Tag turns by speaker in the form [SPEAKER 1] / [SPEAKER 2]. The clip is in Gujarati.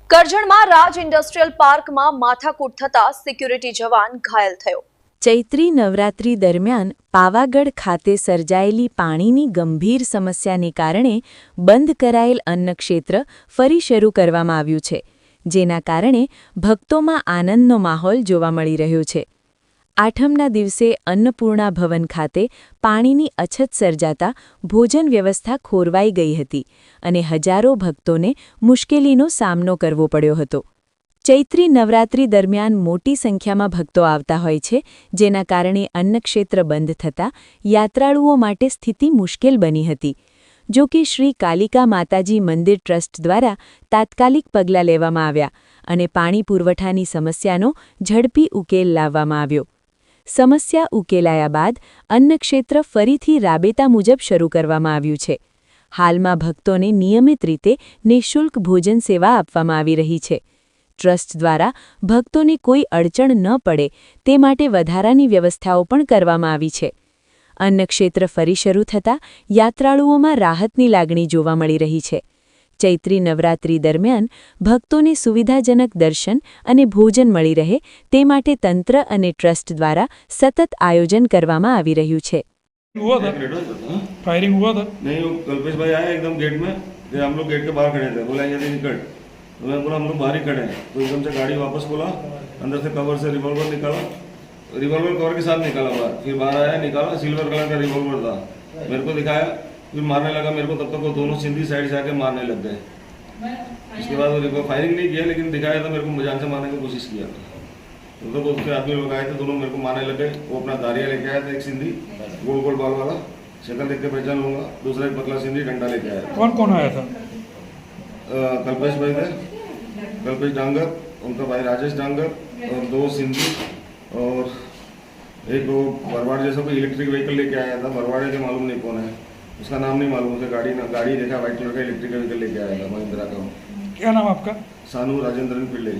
[SPEAKER 1] કરજણમાં રાજ ઇન્ડસ્ટ્રીયલ પાર્કમાં માથાકૂટ થતા સિક્યુરિટી જવાન ઘાયલ થયો।
[SPEAKER 2] ચૈત્રી નવરાત્રી દરમિયાન પાવાગઢ ખાતે સર્જાયેલી પાણીની ગંભીર સમસ્યાને કારણે બંધ કરાયેલ અન્નક્ષેત્ર ફરી શરૂ કરવામાં આવ્યું છે, જેના કારણે ભક્તોમાં આનંદનો માહોલ જોવા મળી રહ્યો છે। આઠમના દિવસે અન્નપૂર્ણા ભવન ખાતે પાણીની અછત સર્જાતા ભોજન વ્યવસ્થા ખોરવાઈ ગઈ હતી અને હજારો ભક્તોને મુશ્કેલીનો સામનો કરવો પડ્યો હતો। ચૈત્રી નવરાત્રી દરમિયાન મોટી સંખ્યામાં ભક્તો આવતા હોય છે, જેના કારણે અન્નક્ષેત્ર બંધ થતાં યાત્રાળુઓ માટે સ્થિતિ મુશ્કેલ બની હતી। જો કે શ્રી કાલિકા માતાજી મંદિર ટ્રસ્ટ દ્વારા તાત્કાલિક પગલાં લેવામાં આવ્યા અને પાણી પુરવઠાની સમસ્યાનો ઝડપી ઉકેલ લાવવામાં આવ્યો। સમસ્યા ઉકેલાયા બાદ અન્નક્ષેત્ર ફરીથી રાબેતા મુજબ શરૂ કરવામાં આવ્યું છે। હાલમાં ભક્તોને નિયમિત રીતે નિઃશુલ્ક ભોજન સેવા આપવામાં આવી રહી છે। ટ્રસ્ટ દ્વારા ભક્તોને કોઈ અડચણ ન પડે તે માટે વધારાની વ્યવસ્થાઓ પણ કરવામાં આવી છે। અન્નક્ષેત્ર ફરી શરૂ થતાં યાત્રાળુઓમાં રાહતની લાગણી જોવા મળી રહી છે। ચૈત્રી નવરાત્રી દરમિયાન ભક્તોને સુવિધાજનક દર્શન અને ભોજન મળી રહે તે માટે તંત્ર અને ટ્રસ્ટ દ્વારા સતત આયોજન કરવામાં આવી રહ્યું છે।
[SPEAKER 3] हुआ था फायरिंग हुआ था
[SPEAKER 4] नहीं, वो कल्पेश भाई आए एकदम गेट में, फिर हम लोग गेट के बाहर खड़े थे, बोला यहाँ से निकल, तो मैंने बोला हम लोग बाहर ही खड़े हैं, तो एकदम से गाड़ी वापस बोला, अंदर से कवर से रिवॉल्वर निकाला, रिवॉल्वर कवर के साथ निकाला बाहर, फिर बाहर आया, निकाला, सिल्वर कलर का रिवॉल्वर था, मेरे को दिखाया, फिर मारने लगा मेरे को, तब तक वो दोनों सिंधी साइड से आके मारने लग गए। उसके बाद वो फायरिंग नहीं किया, लेकिन दिखाया था मेरे को, जान से मारने की कोशिश किया था। तो उसके आदमी लोग आए थे, दोनों मेरे को मारने लगे। वो अपना दारिया लेके आया था, एक सिंधी गोल गोल बाल वाला, शक्ल देख के पहचान लूंगा, दूसरा एक पतला सिंधी डंडा लेके आया।
[SPEAKER 3] कौन कौन आया था?
[SPEAKER 4] कल्पेश भाई थे, कल्पेश डांगर, उनका भाई राजेश डांगर और दो सिंधी और एक वो बरवाड़ जैसा कोई इलेक्ट्रिक व्हीकल लेके आया था। बरवाड़े के मालूम नहीं कौन है, उसका नाम नहीं मालूम, उसे गाड़ी देखा व्हाइट कलर का इलेक्ट्रिक व्हीकल लेके आया था महिंद्रा का।
[SPEAKER 3] क्या नाम आपका?
[SPEAKER 4] सानू राजेंद्रन पिल्ले।